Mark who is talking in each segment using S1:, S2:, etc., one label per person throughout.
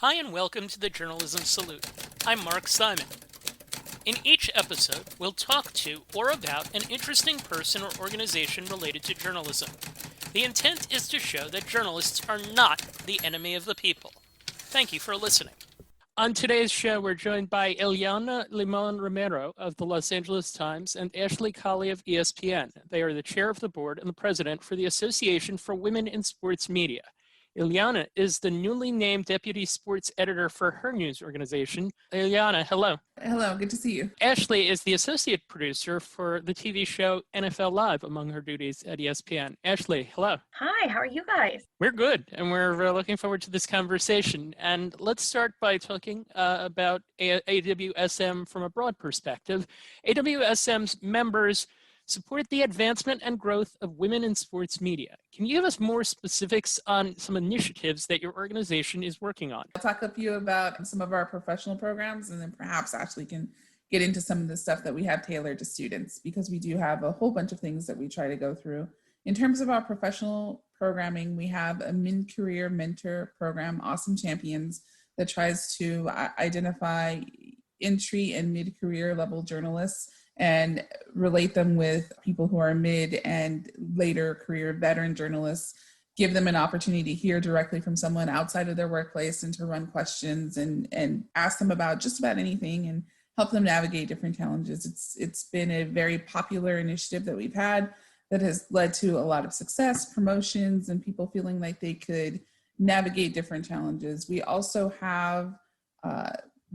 S1: Hi and welcome to the Journalism Salute. I'm Mark Simon. In each episode, we'll talk to or about an interesting person or organization related to journalism. The intent is to show that journalists are not the enemy of the people. Thank you for listening. On today's show, we're joined by Iliana Limón Romero of the Los Angeles Times and Ashley Colley of ESPN. They are the chair of the board and the president for the Association for Women in Sports Media. Iliana is the newly named deputy sports editor for her news organization. Iliana, hello.
S2: Hello, good to see you.
S1: Ashley is the associate producer for the TV show NFL Live, among her duties at ESPN. Ashley, hello.
S3: Hi, how are you guys?
S1: We're good, and we're looking forward to this conversation. And let's start by talking about AWSM from a broad perspective. AWSM's members support the advancement and growth of women in sports media. Can you give us more specifics on some initiatives that your organization is working on?
S2: I'll talk a few about some of our professional programs, and then perhaps Ashley can get into some of the stuff that we have tailored to students, because we do have a whole bunch of things that we try to go through. In terms of our professional programming, we have a mid-career mentor program, Awesome Champions, that tries to identify entry and mid-career level journalists and relate them with people who are mid and later career veteran journalists, give them an opportunity to hear directly from someone outside of their workplace and to run questions and ask them about just about anything and help them navigate different challenges. It's been a very popular initiative that we've had that has led to a lot of success, promotions, and people feeling like they could navigate different challenges. We also have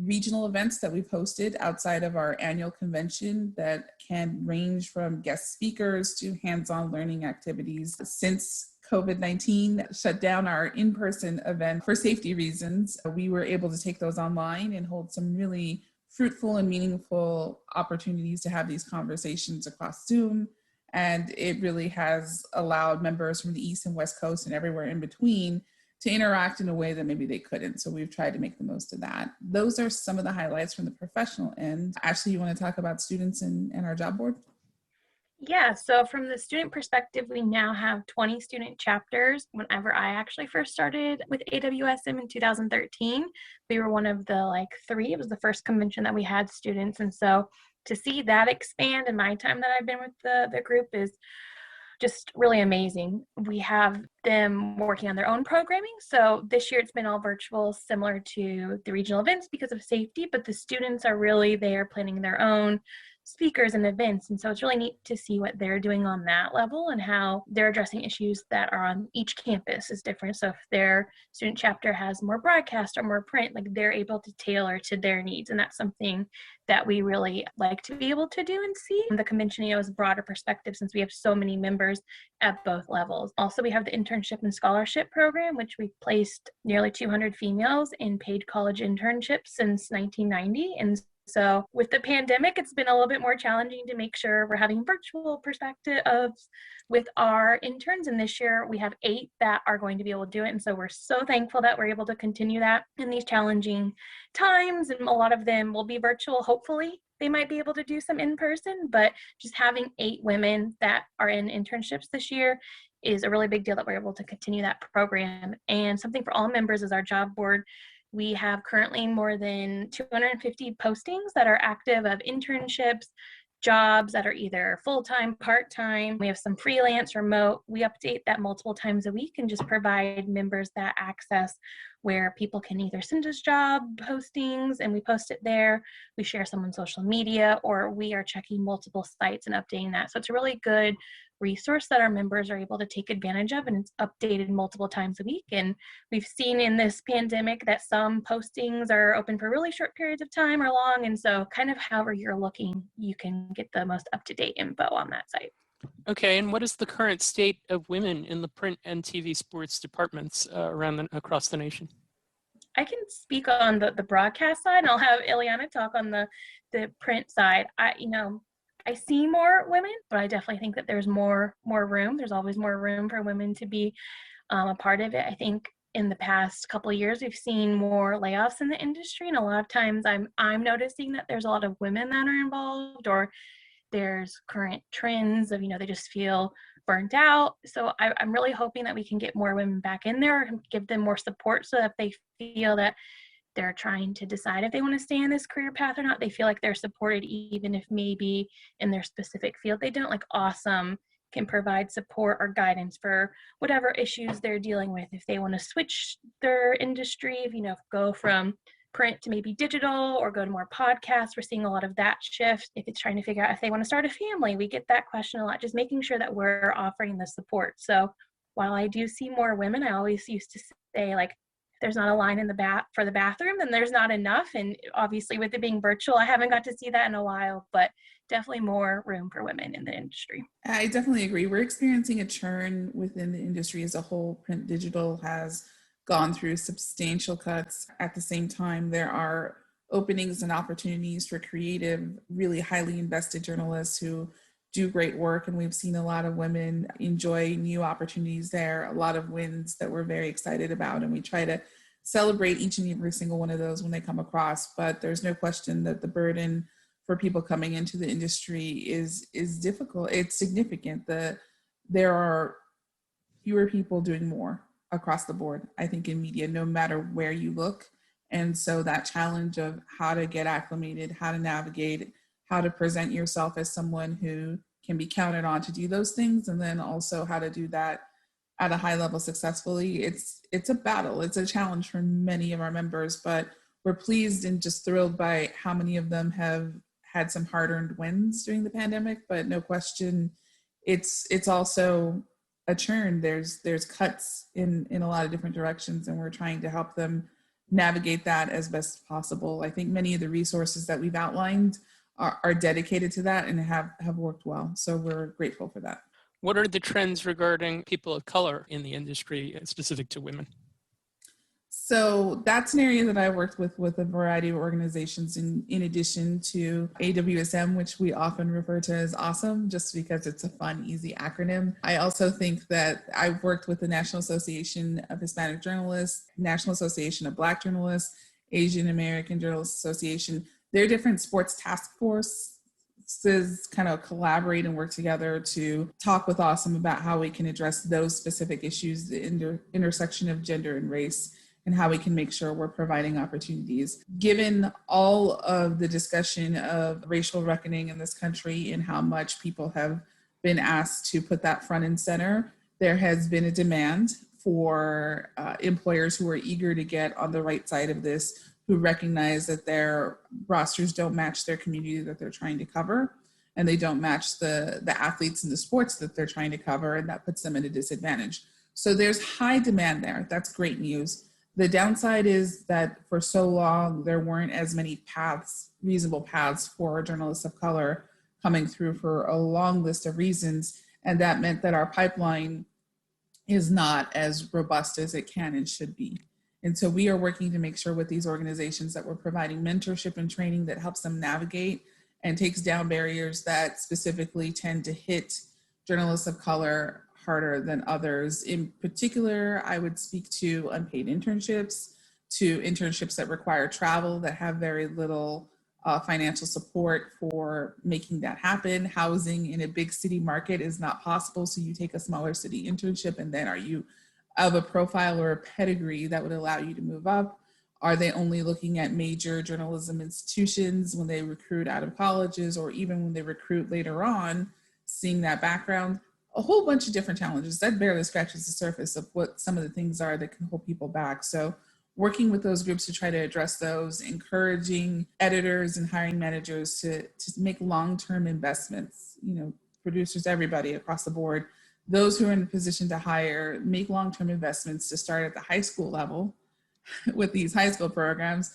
S2: regional events that we've hosted outside of our annual convention that can range from guest speakers to hands-on learning activities. Since COVID-19 shut down our in-person event for safety reasons, we were able to take those online and hold some really fruitful and meaningful opportunities to have these conversations across Zoom. And it really has allowed members from the East and West Coast and everywhere in between to interact in a way that maybe they couldn't. So we've tried to make the most of that. Those are some of the highlights from the professional end. Ashley, you want to talk about students and our job board?
S3: Yeah, so from the student perspective, we now have 20 student chapters. Whenever I actually first started with AWSM in 2013, we were one of the three. It was the first convention that we had students. And so to see that expand in my time that I've been with the group is just really amazing. We have them working on their own programming. So this year it's been all virtual, similar to the regional events because of safety, but the students are really there planning their own speakers and events. And so it's really neat to see what they're doing on that level and how they're addressing issues that are on each campus is different. So if their student chapter has more broadcast or more print, they're able to tailor to their needs. And that's something that we really like to be able to do and see. The convention, is a broader perspective since we have so many members at both levels. Also, we have the internship and scholarship program, which we've placed nearly 200 females in paid college internships since 1990. And so with the pandemic, it's been a little bit more challenging to make sure we're having virtual perspectives with our interns. And this year we have 8 that are going to be able to do it. And so we're so thankful that we're able to continue that in these challenging times. And a lot of them will be virtual. Hopefully they might be able to do some in person, but just having 8 women that are in internships this year is a really big deal that we're able to continue that program. And something for all members is our job board. We have currently more than 250 postings that are active of internships, jobs that are either full-time, part-time. We have some freelance, remote. We update that multiple times a week and just provide members that access where people can either send us job postings and we post it there. We share some on social media, or we are checking multiple sites and updating that. So it's a really good resource that our members are able to take advantage of, and it's updated multiple times a week. And we've seen in this pandemic that some postings are open for really short periods of time or long. And so kind of however you're looking, you can get the most up-to-date info on that site.
S1: Okay, and what is the current state of women in the print and TV sports departments across the nation?
S3: I can speak on the broadcast side, and I'll have Iliana talk on the print side. I see more women, but I definitely think that there's more room. There's always more room for women to be a part of it. I think in the past couple of years, we've seen more layoffs in the industry, and a lot of times I'm noticing that there's a lot of women that are involved, or there's current trends of, they just feel burnt out. So I'm really hoping that we can get more women back in there and give them more support so that they feel that they're trying to decide if they want to stay in this career path or not. They feel like they're supported, even if maybe in their specific field they don't. Like AWSM can provide support or guidance for whatever issues they're dealing with. If they want to switch their industry, if, go from print to maybe digital or go to more podcasts, we're seeing a lot of that shift. If it's trying to figure out if they want to start a family, we get that question a lot, just making sure that we're offering the support. So while I do see more women, I always used to say, like, if there's not a line in the for the bathroom, then there's not enough. And obviously with it being virtual, I haven't got to see that in a while, but definitely more room for women in the industry.
S2: I definitely agree. We're experiencing a churn within the industry as a whole. Print digital has gone through substantial cuts. At the same time, there are openings and opportunities for creative, really highly invested journalists who do great work. And we've seen a lot of women enjoy new opportunities there, a lot of wins that we're very excited about. And we try to celebrate each and every single one of those when they come across. But there's no question that the burden for people coming into the industry is difficult. It's significant. There are fewer people doing more across the board, I think, in media, no matter where you look. And so that challenge of how to get acclimated, how to navigate, how to present yourself as someone who can be counted on to do those things, and then also how to do that at a high level successfully. It's a battle. It's a challenge for many of our members, but we're pleased and just thrilled by how many of them have had some hard-earned wins during the pandemic. But no question, it's also a churn. There's cuts in a lot of different directions, and we're trying to help them navigate that as best possible. I think many of the resources that we've outlined are dedicated to that and have worked well. So we're grateful for that.
S1: What are the trends regarding people of color in the industry specific to women?
S2: So that's an area that I worked with a variety of organizations in addition to AWSM, which we often refer to as AWSM, just because it's a fun, easy acronym. I also think that I've worked with the National Association of Hispanic Journalists, National Association of Black Journalists, Asian American Journalists Association. They're different sports task forces kind of collaborate and work together to talk with AWSM about how we can address those specific issues, the intersection of gender and race, and how we can make sure we're providing opportunities. Given all of the discussion of racial reckoning in this country and how much people have been asked to put that front and center, there has been a demand for employers who are eager to get on the right side of this, who recognize that their rosters don't match their community that they're trying to cover, and they don't match the athletes in the sports that they're trying to cover, and that puts them at a disadvantage. So there's high demand there. That's great news. The downside is that for so long, there weren't as many paths, reasonable paths for journalists of color coming through for a long list of reasons. And that meant that our pipeline is not as robust as it can and should be. And so we are working to make sure with these organizations that we're providing mentorship and training that helps them navigate and takes down barriers that specifically tend to hit journalists of color harder than others. In particular, I would speak to unpaid internships, to internships that require travel that have very little financial support for making that happen. Housing in a big city market is not possible, so you take a smaller city internship, and then are you of a profile or a pedigree that would allow you to move up? Are they only looking at major journalism institutions when they recruit out of colleges, or even when they recruit later on, seeing that background? A whole bunch of different challenges that barely scratches the surface of what some of the things are that can hold people back. So working with those groups to try to address those, encouraging editors and hiring managers to make long-term investments, producers, everybody across the board, those who are in a position to hire, make long-term investments to start at the high school level with these high school programs,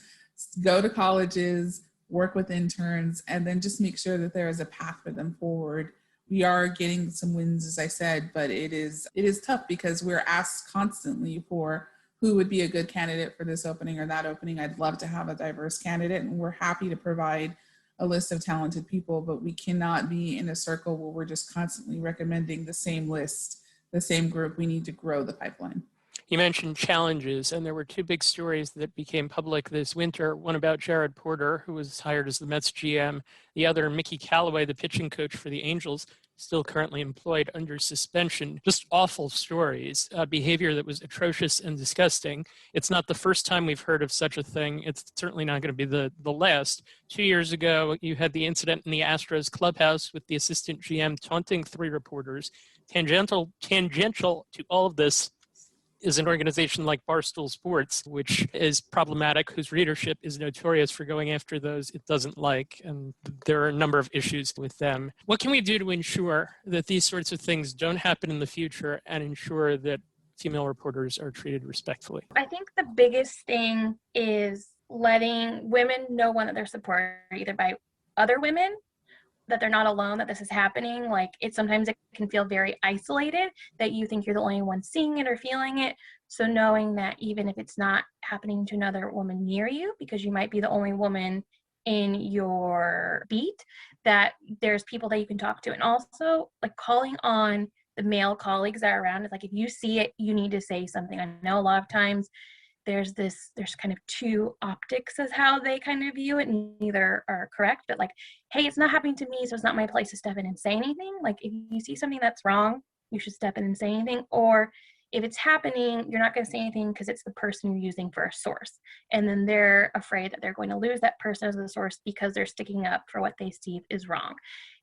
S2: go to colleges, work with interns, and then just make sure that there is a path for them forward. We are getting some wins, as I said, but it is tough because we're asked constantly for who would be a good candidate for this opening or that opening. I'd love to have a diverse candidate, and we're happy to provide a list of talented people, but we cannot be in a circle where we're just constantly recommending the same list, the same group. We need to grow the pipeline.
S1: You mentioned challenges, and there were two big stories that became public this winter. One about Jared Porter, who was hired as the Mets GM. The other, Mickey Callaway, the pitching coach for the Angels. still currently employed under suspension. Just awful stories, behavior that was atrocious and disgusting. It's not the first time we've heard of such a thing. It's certainly not going to be the last. 2 years ago, you had the incident in the Astros clubhouse with the assistant GM taunting 3 reporters. Tangential to all of this is an organization like Barstool Sports, which is problematic, whose readership is notorious for going after those it doesn't like. And there are a number of issues with them. What can we do to ensure that these sorts of things don't happen in the future and ensure that female reporters are treated respectfully?
S3: I think the biggest thing is letting women know when that they're supported, either by other women, that they're not alone, that this is happening. Like, sometimes it can feel very isolated, that you think you're the only one seeing it or feeling it. So knowing that even if it's not happening to another woman near you, because you might be the only woman in your beat, that there's people that you can talk to. And also, like, calling on the male colleagues that are around. It's like, if you see it, you need to say something. I know a lot of times there's kind of two optics as how they kind of view it, and neither are correct, but like, hey, it's not happening to me, so it's not my place to step in and say anything. Like, if you see something that's wrong, you should step in and say anything. Or if it's happening, you're not going to say anything because it's the person you're using for a source, and then they're afraid that they're going to lose that person as a source because they're sticking up for what they see is wrong.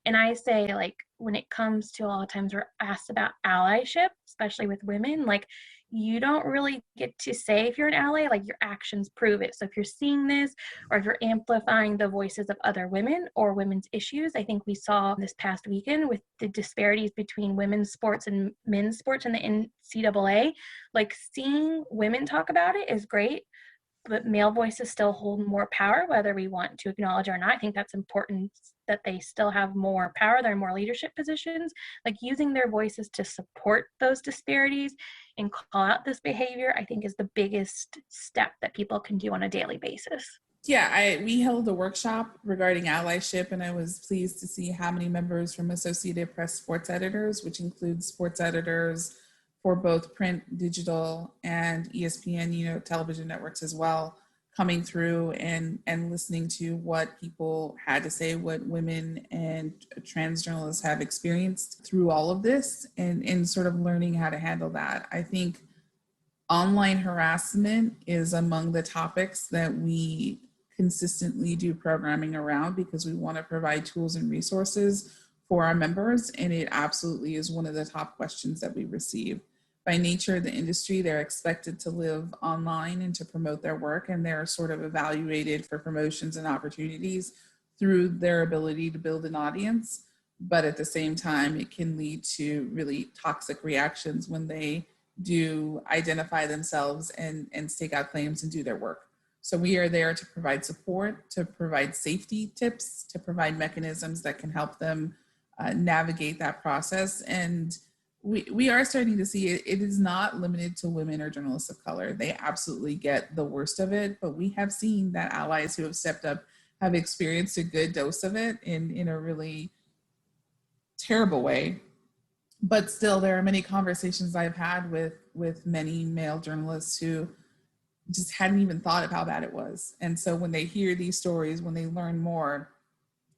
S3: And I say, like, when it comes to, a lot of times we're asked about allyship, especially with women, like, you don't really get to say if you're an ally, like, your actions prove it. So if you're seeing this, or if you're amplifying the voices of other women or women's issues, I think we saw this past weekend with the disparities between women's sports and men's sports in the NCAA, like, seeing women talk about it is great, but male voices still hold more power, whether we want to acknowledge it or not. I think that's important, that they still have more power. They're in more leadership positions, like, using their voices to support those disparities and call out this behavior, I think, is the biggest step that people can do on a daily basis.
S2: Yeah, we held a workshop regarding allyship, and I was pleased to see how many members from Associated Press sports editors, which includes sports editors for both print, digital, and ESPN, television networks as well, coming through and listening to what people had to say, what women and trans journalists have experienced through all of this, and sort of learning how to handle that. I think online harassment is among the topics that we consistently do programming around, because we want to provide tools and resources for our members, and it absolutely is one of the top questions that we receive. By nature of the industry, they're expected to live online and to promote their work, and they're sort of evaluated for promotions and opportunities through their ability to build an audience. But at the same time, it can lead to really toxic reactions when they do identify themselves and stake out claims and do their work. So we are there to provide support, to provide safety tips, to provide mechanisms that can help them navigate that process. And we are starting to see it is not limited to women or journalists of color. They absolutely get the worst of it, but we have seen that allies who have stepped up have experienced a good dose of it in a really terrible way. But still, there are many conversations I've had with many male journalists who just hadn't even thought of how bad it was. And so when they hear these stories, when they learn more,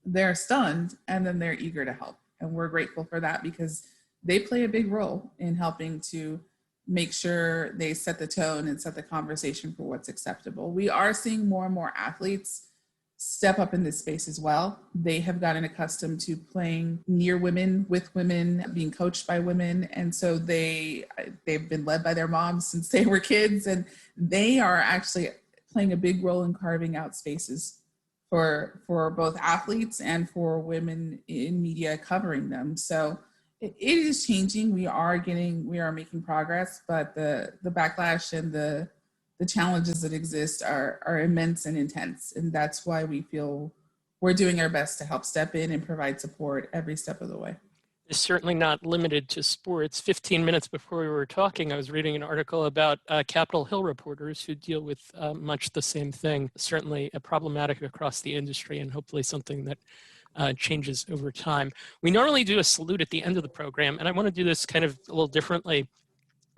S2: they're stunned, and then they're eager to help. And we're grateful for that, because they play a big role in helping to make sure they set the tone and set the conversation for what's acceptable. We are seeing more and more athletes step up in this space as well. They have gotten accustomed to playing near women, with women, being coached by women. And so they've been led by their moms since they were kids, and they are actually playing a big role in carving out spaces for both athletes and for women in media covering them. So it is changing. We are making progress, but the backlash and the challenges that exist are immense and intense. And that's why we feel we're doing our best to help step in and provide support every step of the way.
S1: It's certainly not limited to sports. 15 minutes before we were talking, I was reading an article about Capitol Hill reporters who deal with much the same thing. Certainly problematic across the industry, and hopefully something that changes over time. We normally do a salute at the end of the program, and I want to do this kind of a little differently.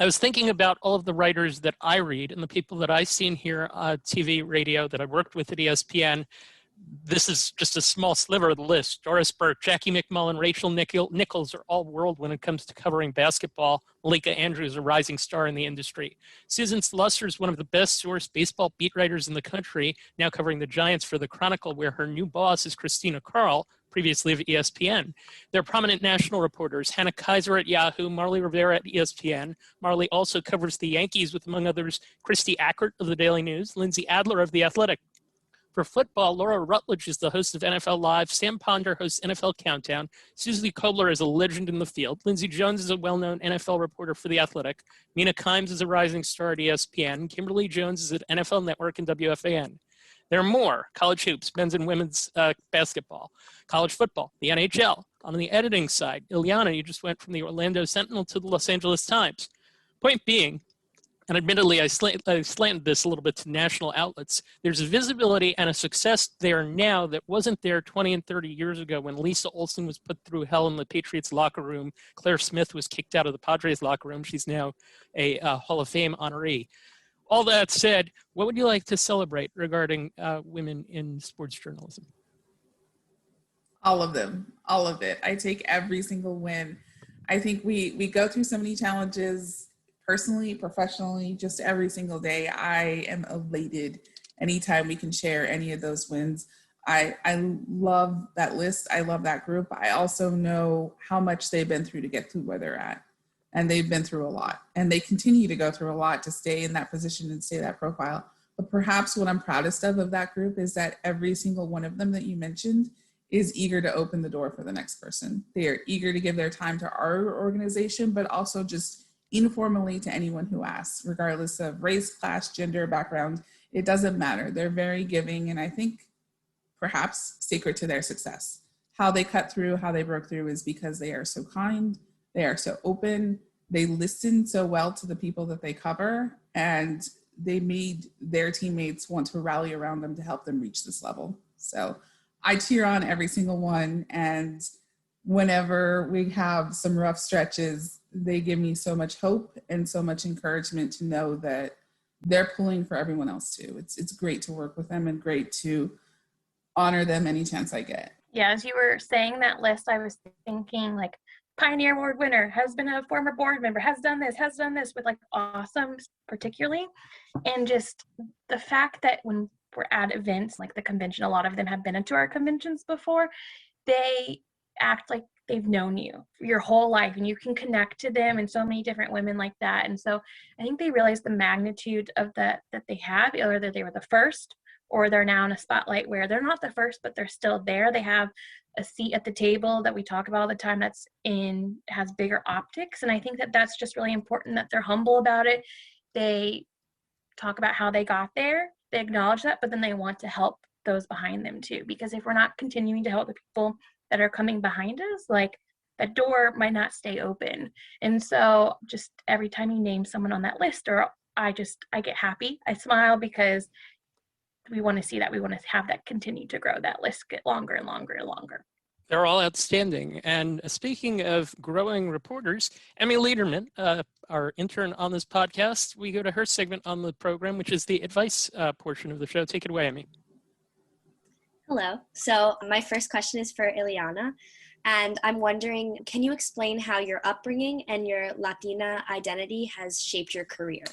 S1: I was thinking about all of the writers that I read and the people that I've seen here on TV, radio, that I worked with at ESPN, this is just a small sliver of the list. Doris Burke, Jackie McMullen, Rachel Nichols are all world when it comes to covering basketball. Malika Andrews, a rising star in the industry. Susan Slusser is one of the best sourced baseball beat writers in the country, now covering the Giants for the Chronicle, where her new boss is Christina Carl, previously of ESPN. They're prominent national reporters, Hannah Kaiser at Yahoo, Marley Rivera at ESPN. Marley also covers the Yankees with, among others, Christy Ackert of the Daily News, Lindsay Adler of The Athletic. For football, Laura Rutledge is the host of NFL Live. Sam Ponder hosts NFL Countdown. Susie Kobler is a legend in the field. Lindsey Jones is a well-known NFL reporter for The Athletic. Mina Kimes is a rising star at ESPN. Kimberly Jones is at NFL Network and WFAN. There are more: college hoops, men's and women's basketball, college football, the NHL. On the editing side, Iliana, you just went from the Orlando Sentinel to the Los Angeles Times. Point being, and admittedly, I slanted this a little bit to national outlets, there's a visibility and a success there now that wasn't there 20 and 30 years ago when Lisa Olson was put through hell in the Patriots locker room. Claire Smith was kicked out of the Padres locker room. She's now a Hall of Fame honoree. All that said, what would you like to celebrate regarding women in sports journalism?
S2: All of them, all of it. I take every single win. I think we go through so many challenges personally, professionally, just every single day. I am elated anytime we can share any of those wins. I love that list. I love that group. I also know how much they've been through to get to where they're at. And they've been through a lot. And they continue to go through a lot to stay in that position and stay that profile. But perhaps what I'm proudest of that group is that every single one of them that you mentioned is eager to open the door for the next person. They are eager to give their time to our organization, but also just informally to anyone who asks, regardless of race, class, gender, background. It doesn't matter. They're very giving, and I think perhaps sacred to their success. How they cut through, how they broke through is because they are so kind, they are so open, they listen so well to the people that they cover, and they made their teammates want to rally around them to help them reach this level. So I cheer on every single one, and whenever we have some rough stretches, they give me so much hope and so much encouragement to know that they're pulling for everyone else too. It's great to work with them and great to honor them any chance I get.
S3: Yeah, as you were saying that list, I was thinking like Pioneer Award winner, has been a former board member, has done this with like awesome particularly. And just the fact that when we're at events like the convention, a lot of them have been into our conventions before, they act like they've known you your whole life and you can connect to them and so many different women like that. And so I think they realize the magnitude of that they have, either they were the first or they're now in a spotlight where they're not the first, but they're still there. They have a seat at the table that we talk about all the time has bigger optics. And I think that that's just really important, that they're humble about it. They talk about how they got there. They acknowledge that, but then they want to help those behind them too. Because if we're not continuing to help the people that are coming behind us, like that door might not stay open. And so just every time you name someone on that list, or I get happy. I smile because we want to see that. We want to have that continue to grow, that list get longer and longer and longer.
S1: They're all outstanding. And speaking of growing reporters, Emmy Liederman, our intern on this podcast, we go to her segment on the program, which is the advice portion of the show. Take it away, Emmy.
S4: Hello. So my first question is for Iliana. And I'm wondering, can you explain how your upbringing and your Latina identity has shaped your career?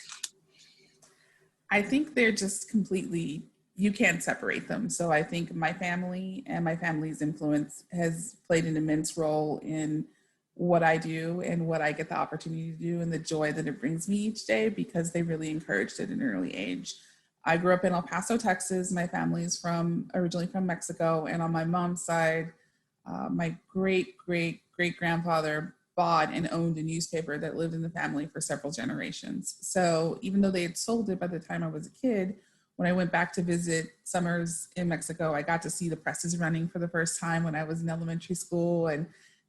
S2: I think they're just completely, you can't separate them. So I think my family and my family's influence has played an immense role in what I do and what I get the opportunity to do and the joy that it brings me each day, because they really encouraged it at an early age. I grew up in El Paso, Texas. My family is originally from Mexico. And on my mom's side, my great-great-great-grandfather bought and owned a newspaper that lived in the family for several generations. So even though they had sold it by the time I was a kid, when I went back to visit summers in Mexico, I got to see the presses running for the first time when I was in elementary school. And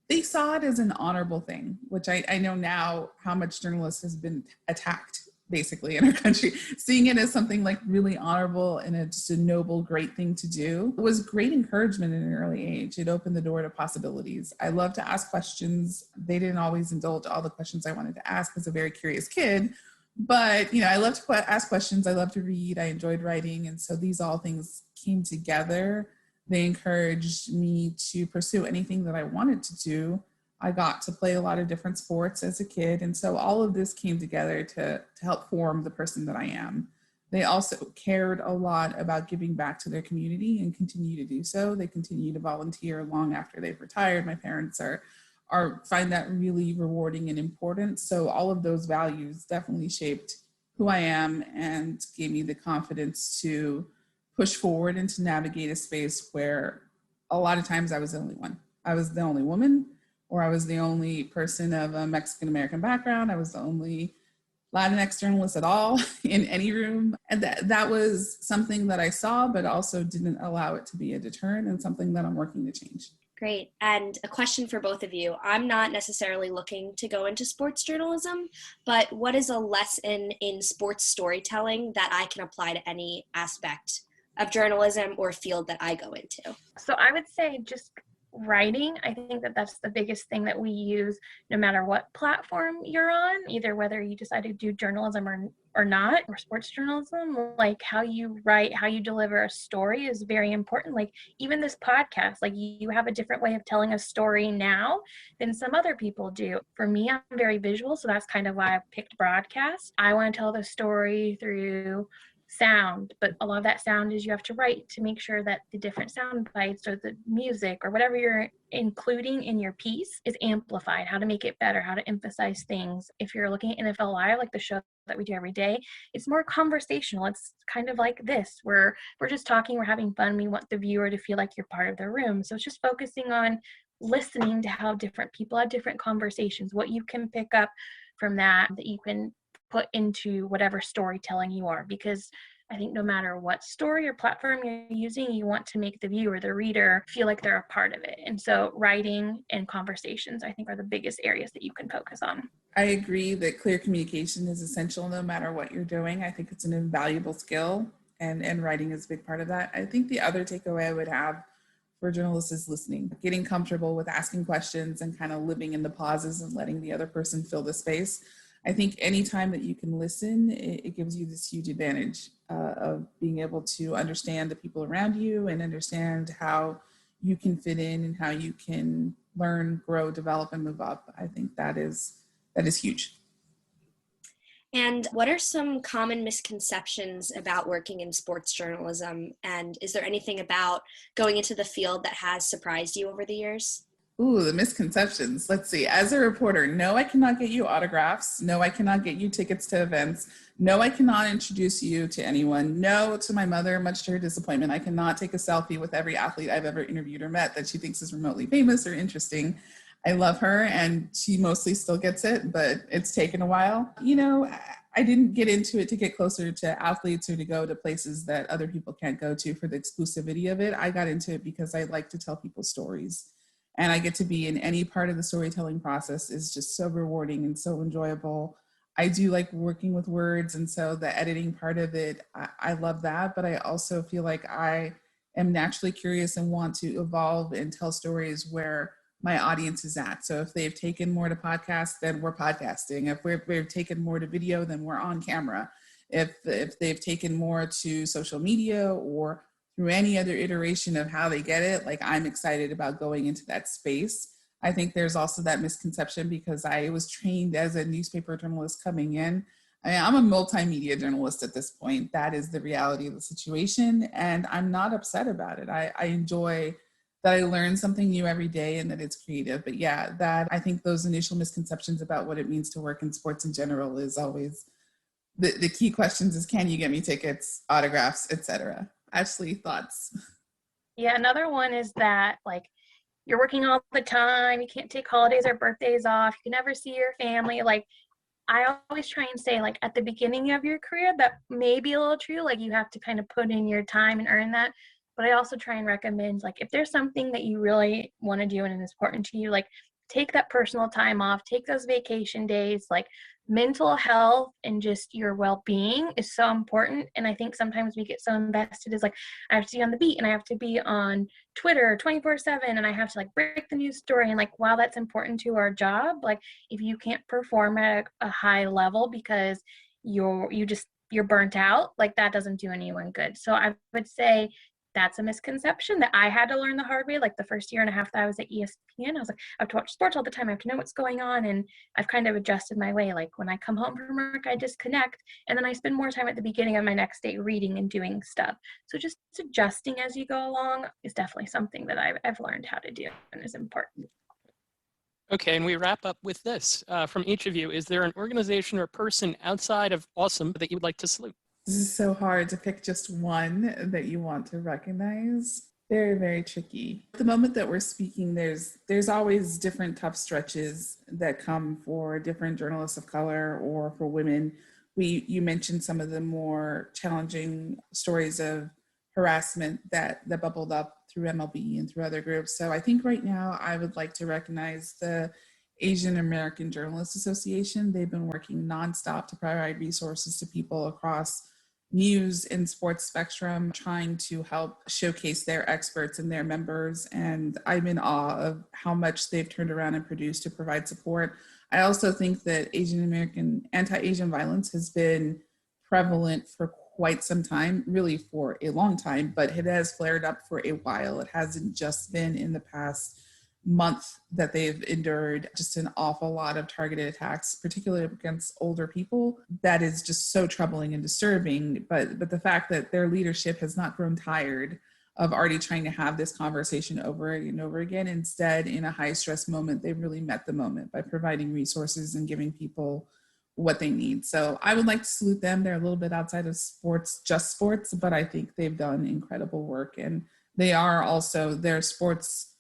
S2: they saw it as an honorable thing, which I know now how much journalists has been attacked basically in our country. Seeing it as something like really honorable and just a noble, great thing to do, it was great encouragement at an early age. It opened the door to possibilities. I love to ask questions. They didn't always indulge all the questions I wanted to ask as a very curious kid, but I love to ask questions. I love to read. I enjoyed writing. And so these all things came together They encouraged me to pursue anything that I wanted to do. I got to play a lot of different sports as a kid. And so all of this came together to help form the person that I am. They also cared a lot about giving back to their community and continue to do so. They continue to volunteer long after they've retired. My parents find that really rewarding and important. So all of those values definitely shaped who I am and gave me the confidence to push forward and to navigate a space where a lot of times I was the only one. I was the only woman, or I was the only person of a Mexican-American background. I was the only Latinx journalist at all in any room. And that was something that I saw, but also didn't allow it to be a deterrent, and something that I'm working to change.
S4: Great. And a question for both of you. I'm not necessarily looking to go into sports journalism, but what is a lesson in sports storytelling that I can apply to any aspect of journalism or field that I go into?
S3: So I would say just writing. I think that that's the biggest thing that we use no matter what platform you're on, either whether you decide to do journalism or not, or sports journalism. Like how you write, how you deliver a story is very important. Like even this podcast, like you have a different way of telling a story now than some other people do. For me, I'm very visual, so that's kind of why I picked broadcast. I want to tell the story through sound, but a lot of that sound is you have to write to make sure that the different sound bites or the music or whatever you're including in your piece is amplified, how to make it better, how to emphasize things. If you're looking at NFL Live, like the show that we do every day, it's more conversational. It's kind of like this, where we're just talking, we're having fun, we want the viewer to feel like you're part of the room. So it's just focusing on listening to how different people have different conversations, what you can pick up from that you can put into whatever storytelling you are, because I think no matter what story or platform you're using, you want to make the viewer, the reader, feel like they're a part of it. And so writing and conversations, I think, are the biggest areas that you can focus on.
S2: I agree that clear communication is essential no matter what you're doing. I think it's an invaluable skill, and writing is a big part of that. I think the other takeaway I would have for journalists is listening, getting comfortable with asking questions and kind of living in the pauses and letting the other person fill the space. I think anytime that you can listen, it gives you this huge advantage of being able to understand the people around you and understand how you can fit in and how you can learn, grow, develop, and move up. I think that is huge.
S4: And what are some common misconceptions about working in sports journalism? And is there anything about going into the field that has surprised you over the years?
S2: Ooh, the misconceptions. Let's see. As a reporter, no, I cannot get you autographs. No, I cannot get you tickets to events. No, I cannot introduce you to anyone. No, to my mother, much to her disappointment, I cannot take a selfie with every athlete I've ever interviewed or met that she thinks is remotely famous or interesting. I love her, and she mostly still gets it, but it's taken a while. You know, I didn't get into it to get closer to athletes or to go to places that other people can't go to for the exclusivity of it. I got into it because I like to tell people stories. And I get to be in any part of the storytelling process is just so rewarding and so enjoyable. I do like working with words, and so the editing part of it, I love that. But I also feel like I am naturally curious and want to evolve and tell stories where my audience is at. So if they've taken more to podcast, then we're podcasting. If we've taken more to video, then we're on camera. If they've taken more to social media or through any other iteration of how they get it, like I'm excited about going into that space. I think there's also that misconception because I was trained as a newspaper journalist coming in. I'm a multimedia journalist at this point. That is the reality of the situation, and I'm not upset about it. I enjoy that I learn something new every day and that it's creative. But yeah, that I think those initial misconceptions about what it means to work in sports in general is always the key questions is, can you get me tickets, autographs, etc. Ashley, thoughts?
S3: Yeah, another one is that like you're working all the time, you can't take holidays or birthdays off, you can never see your family. Like I always try and say, like at the beginning of your career, that may be a little true, like you have to kind of put in your time and earn that. But I also try and recommend, like if there's something that you really want to do and is important to you, like take that personal time off, take those vacation days. Like mental health and just your well-being is so important. And I think sometimes we get so invested as like, I have to be on the beat and I have to be on Twitter 24/7 and I have to like break the news story. And like, while that's important to our job, like if you can't perform at a high level because you're burnt out, like that doesn't do anyone good. So I would say that's a misconception that I had to learn the hard way. Like the first year and a half that I was at ESPN, I was like, I have to watch sports all the time. I have to know what's going on. And I've kind of adjusted my way. Like when I come home from work, I disconnect. And then I spend more time at the beginning of my next day reading and doing stuff. So just adjusting as you go along is definitely something that I've learned how to do and is important.
S1: Okay, and we wrap up with this. From each of you, is there an organization or person outside of AWSM that you would like to salute?
S2: This is so hard to pick just one that you want to recognize. Very, very tricky. At the moment that we're speaking, there's always different tough stretches that come for different journalists of color or for women. You mentioned some of the more challenging stories of harassment that bubbled up through MLB and through other groups. So I think right now I would like to recognize the Asian American Journalists Association. They've been working nonstop to provide resources to people across news and sports spectrum, trying to help showcase their experts and their members. And I'm in awe of how much they've turned around and produced to provide support. I also think that Asian American anti-Asian violence has been prevalent for quite some time, really for a long time, but it has flared up for a while. It hasn't just been in the past month that they've endured just an awful lot of targeted attacks, particularly against older people. That is just so troubling and disturbing. But the fact that their leadership has not grown tired of already trying to have this conversation over and over again. Instead, in a high stress moment, they've really met the moment by providing resources and giving people what they need. So I would like to salute them. They're a little bit outside of sports, just sports, but I think they've done incredible work. And they are also, their sports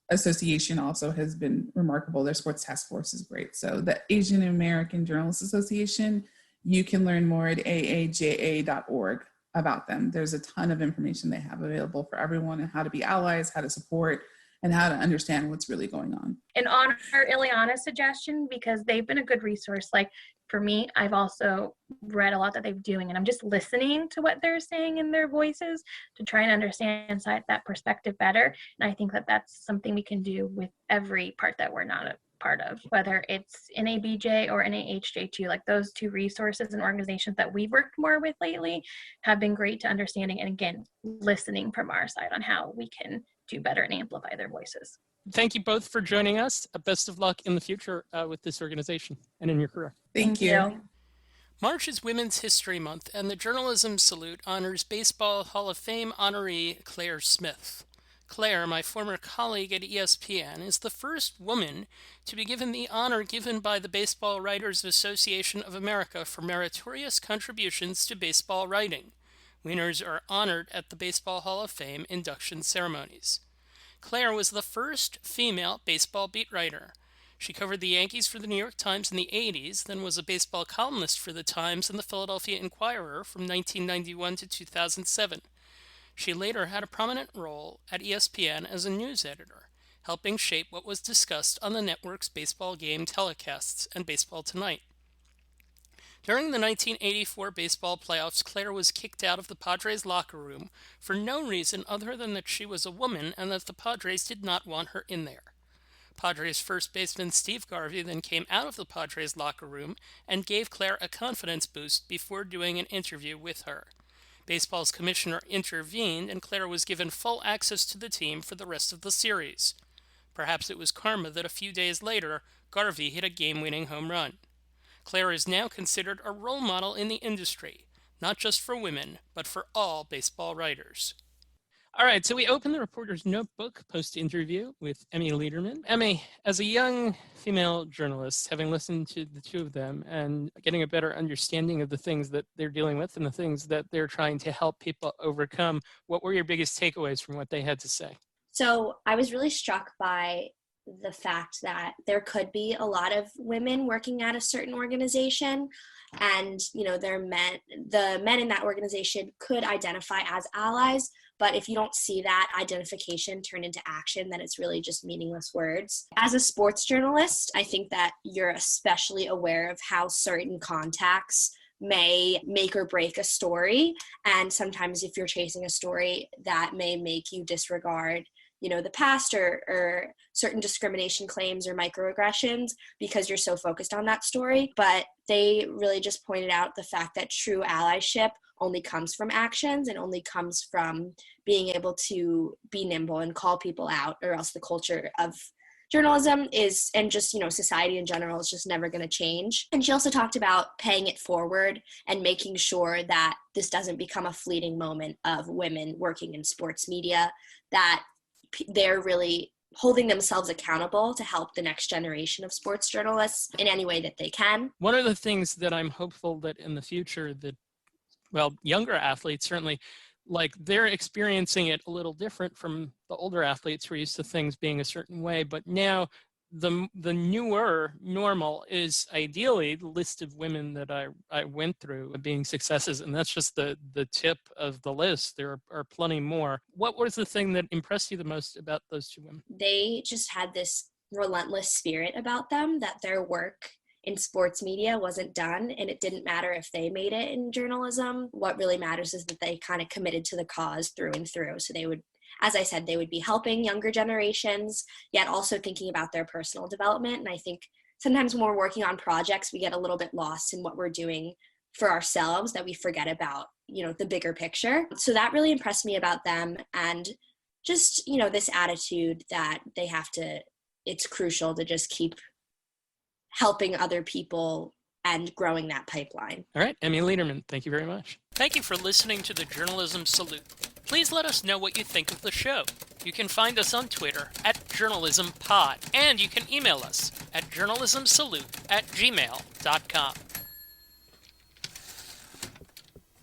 S2: association also has been remarkable. Their sports task force is great. So the Asian American Journalists Association, you can learn more at aaja.org about them. There's a ton of information they have available for everyone on how to be allies, how to support, and how to understand what's really going on.
S3: And honor Iliana's suggestion, because they've been a good resource. Like for me, I've also read a lot that they're doing, and I'm just listening to what they're saying in their voices to try and understand that perspective better. And I think that that's something we can do with every part that we're not a part of, whether it's NABJ or NAHJ2. Like those two resources and organizations that we've worked more with lately have been great to understanding, and again, listening from our side on how we can do better and amplify their voices.
S1: Thank you both for joining us. Best of luck in the future with this organization and in your career.
S2: Thank you.
S1: March is Women's History Month, and the Journalism Salute honors Baseball Hall of Fame honoree Claire Smith. Claire, my former colleague at ESPN, is the first woman to be given the honor given by the Baseball Writers Association of America for meritorious contributions to baseball writing. Winners are honored at the Baseball Hall of Fame induction ceremonies. Claire was the first female baseball beat writer. She covered the Yankees for the New York Times in the 80s, then was a baseball columnist for the Times and the Philadelphia Inquirer from 1991 to 2007. She later had a prominent role at ESPN as a news editor, helping shape what was discussed on the network's baseball game telecasts and Baseball Tonight. During the 1984 baseball playoffs, Claire was kicked out of the Padres locker room for no reason other than that she was a woman and that the Padres did not want her in there. Padres first baseman Steve Garvey then came out of the Padres locker room and gave Claire a confidence boost before doing an interview with her. Baseball's commissioner intervened, and Claire was given full access to the team for the rest of the series. Perhaps it was karma that a few days later, Garvey hit a game-winning home run. Claire is now considered a role model in the industry, not just for women, but for all baseball writers. All right, so we open the reporter's notebook post-interview with Emmy Liederman. Emmy, as a young female journalist, having listened to the two of them and getting a better understanding of the things that they're dealing with and the things that they're trying to help people overcome, what were your biggest takeaways from what they had to say?
S4: So I was really struck by the fact that there could be a lot of women working at a certain organization, and the men in that organization could identify as allies, but if you don't see that identification turn into action, then it's really just meaningless words. As a sports journalist, I think that you're especially aware of how certain contacts may make or break a story, and sometimes if you're chasing a story, that may make you disregard the past or certain discrimination claims or microaggressions because you're so focused on that story. But they really just pointed out the fact that true allyship only comes from actions and only comes from being able to be nimble and call people out, or else the culture of journalism and just, society in general is just never going to change. And she also talked about paying it forward and making sure that this doesn't become a fleeting moment of women working in sports media, that they're really holding themselves accountable to help the next generation of sports journalists in any way that they can.
S1: One of the things that I'm hopeful that in the future that, younger athletes certainly, they're experiencing it a little different from the older athletes who are used to things being a certain way. But now the newer normal is ideally the list of women that I went through being successes. And that's just the tip of the list. There are plenty more. What was the thing that impressed you the most about those two women?
S4: They just had this relentless spirit about them, that their work in sports media wasn't done, and it didn't matter if they made it in journalism. What really matters is that they kind of committed to the cause through and through. So they would, as I said, they would be helping younger generations, yet also thinking about their personal development. And I think sometimes when we're working on projects, we get a little bit lost in what we're doing for ourselves, that we forget about, the bigger picture. So that really impressed me about them. And just, this attitude that it's crucial to just keep helping other people and growing that pipeline.
S1: All right, Emmy Liederman, thank you very much. Thank you for listening to the Journalism Salute. Please let us know what you think of the show. You can find us on Twitter @JournalismPod, and you can email us at journalismsalute@gmail.com.